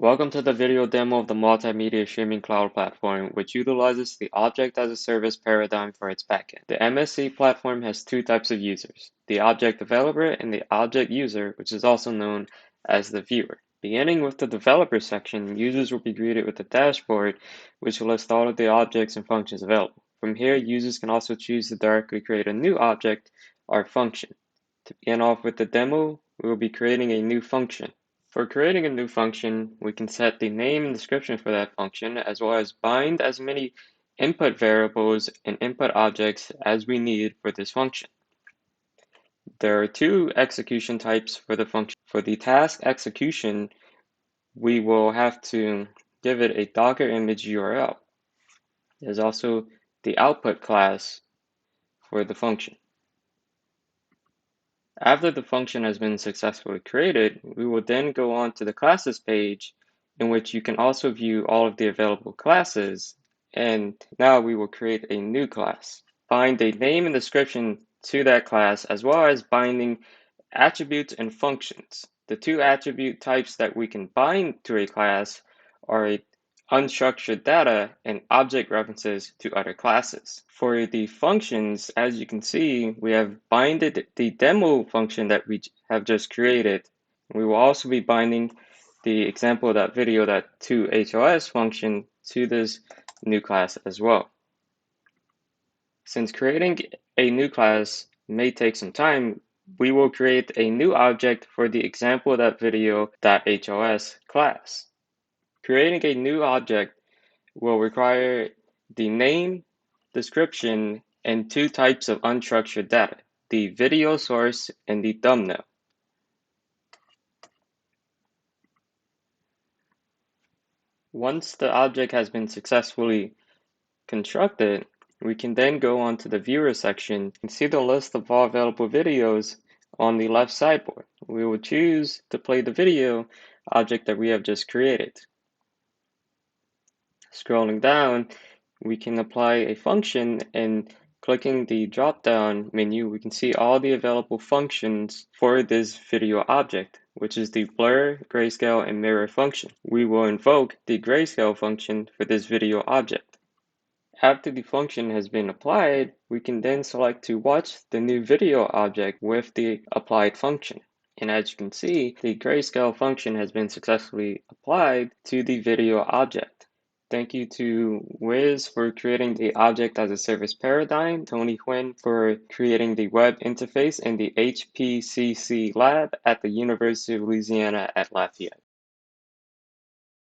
Welcome to the video demo of the Multimedia Streaming Cloud platform, which utilizes the Object as a Service paradigm for its backend. The MSC platform has two types of users, the object developer and the object user, which is also known as the viewer. Beginning with the developer section, users will be greeted with a dashboard, which will list all of the objects and functions available. From here, users can also choose to directly create a new object or function. To begin off with the demo, we will be creating a new function. For creating a new function, we can set the name and description for that function, as well as bind as many input variables and input objects as we need for this function. There are two execution types for the function. For the task execution, we will have to give it a Docker image URL. There's also the output class for the function. After the function has been successfully created, we will then go on to the classes page, in which you can also view all of the available classes. And now we will create a new class. Bind a name and description to that class, as well as binding attributes and functions. The two attribute types that we can bind to a class are unstructured data and object references to other classes. For the functions, as you can see, we have binded the demo function that we have just created. We will also be binding the example.video.toHOS function to this new class as well. Since creating a new class may take some time, we will create a new object for the example.video.HOS class. Creating a new object will require the name, description, and two types of unstructured data, the video source and the thumbnail. Once the object has been successfully constructed, we can then go on to the viewer section and see the list of all available videos on the left sidebar. We will choose to play the video object that we have just created. Scrolling down, we can apply a function, and clicking the drop-down menu, we can see all the available functions for this video object, which is the blur, grayscale, and mirror function. We will invoke the grayscale function for this video object. After the function has been applied, we can then select to watch the new video object with the applied function. And as you can see, the grayscale function has been successfully applied to the video object. Thank you to Wiz for creating the Object as a Service paradigm, Tony Quinn for creating the web interface, and the HPCC lab at the University of Louisiana at Lafayette.